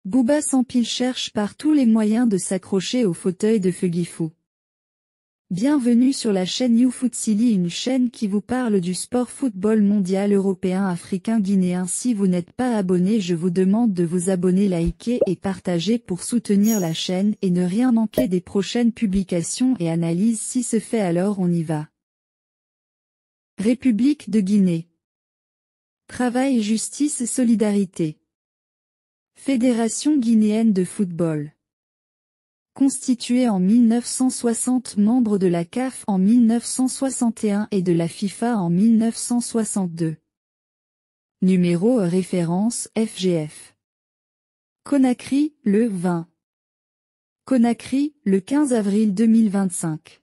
Bouba Sampil cherche par tous les moyens de s'accrocher au fauteuil de Feghifo. Bienvenue sur la chaîne YouFootsilly, une chaîne qui vous parle du sport football mondial, européen, africain, guinéen. Si vous n'êtes pas abonné, je vous demande de vous abonner, liker et partager pour soutenir la chaîne et ne rien manquer des prochaines publications et analyses. Si ce fait, alors on y va. République de Guinée. Travail, justice, solidarité. Fédération guinéenne de football. Constituée en 1960, membre de la CAF en 1961 et de la FIFA en 1962. Numéro référence FGF. Conakry, le 20. Conakry, le 15 avril 2025.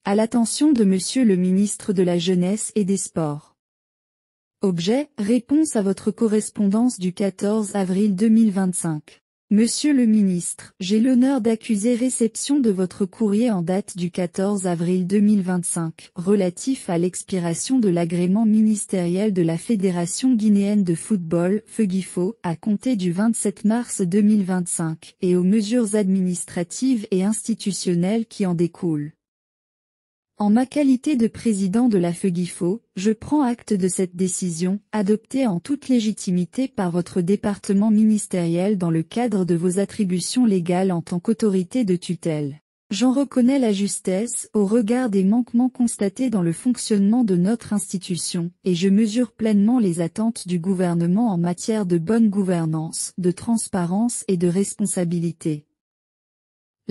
À l'attention de Monsieur le ministre de la Jeunesse et des Sports. Objet, réponse à votre correspondance du 14 avril 2025. Monsieur le ministre, j'ai l'honneur d'accuser réception de votre courrier en date du 14 avril 2025, relatif à l'expiration de l'agrément ministériel de la Fédération guinéenne de football, Feghifo, à compter du 27 mars 2025, et aux mesures administratives et institutionnelles qui en découlent. En ma qualité de président de la Feghifo, je prends acte de cette décision, adoptée en toute légitimité par votre département ministériel dans le cadre de vos attributions légales en tant qu'autorité de tutelle. J'en reconnais la justesse au regard des manquements constatés dans le fonctionnement de notre institution, et je mesure pleinement les attentes du gouvernement en matière de bonne gouvernance, de transparence et de responsabilité.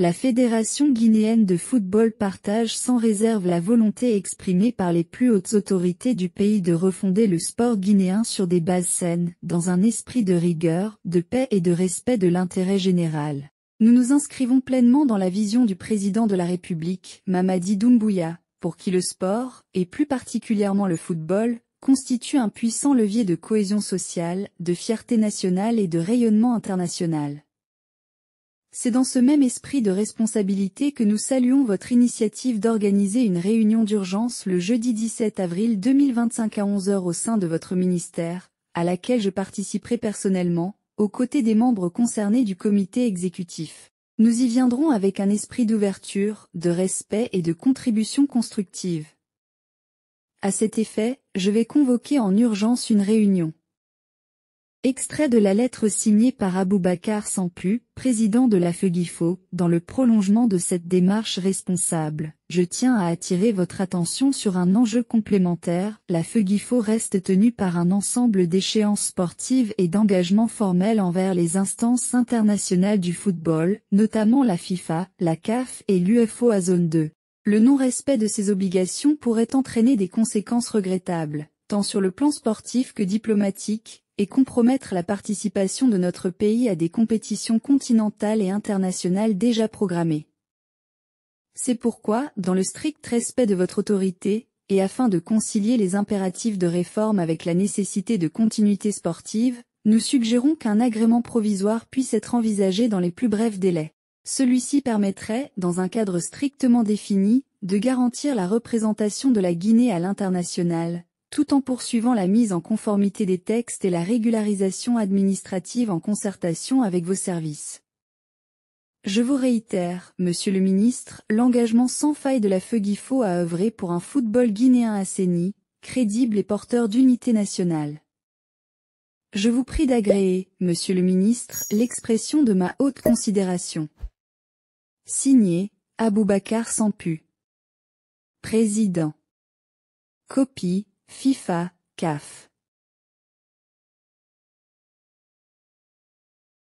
La Fédération guinéenne de football partage sans réserve la volonté exprimée par les plus hautes autorités du pays de refonder le sport guinéen sur des bases saines, dans un esprit de rigueur, de paix et de respect de l'intérêt général. Nous nous inscrivons pleinement dans la vision du président de la République, Mamadi Doumbouya, pour qui le sport, et plus particulièrement le football, constitue un puissant levier de cohésion sociale, de fierté nationale et de rayonnement international. C'est dans ce même esprit de responsabilité que nous saluons votre initiative d'organiser une réunion d'urgence le jeudi 17 avril 2025 à 11 h au sein de votre ministère, à laquelle je participerai personnellement, aux côtés des membres concernés du comité exécutif. Nous y viendrons avec un esprit d'ouverture, de respect et de contribution constructive. À cet effet, je vais convoquer en urgence une réunion. Extrait de la lettre signée par Aboubacar Sampu, président de la Feghifo. Dans le prolongement de cette démarche responsable, je tiens à attirer votre attention sur un enjeu complémentaire. La Feghifo reste tenue par un ensemble d'échéances sportives et d'engagements formels envers les instances internationales du football, notamment la FIFA, la CAF et l'UEFO à zone 2. Le non-respect de ces obligations pourrait entraîner des conséquences regrettables, tant sur le plan sportif que diplomatique, et compromettre la participation de notre pays à des compétitions continentales et internationales déjà programmées. C'est pourquoi, dans le strict respect de votre autorité, et afin de concilier les impératifs de réforme avec la nécessité de continuité sportive, nous suggérons qu'un agrément provisoire puisse être envisagé dans les plus brefs délais. Celui-ci permettrait, dans un cadre strictement défini, de garantir la représentation de la Guinée à l'international, tout en poursuivant la mise en conformité des textes et la régularisation administrative en concertation avec vos services. Je vous réitère, Monsieur le ministre, l'engagement sans faille de la Feghifo à œuvrer pour un football guinéen assaini, crédible et porteur d'unité nationale. Je vous prie d'agréer, Monsieur le ministre, l'expression de ma haute considération. Signé, Aboubacar Sampu. Président. Copie, FIFA, CAF.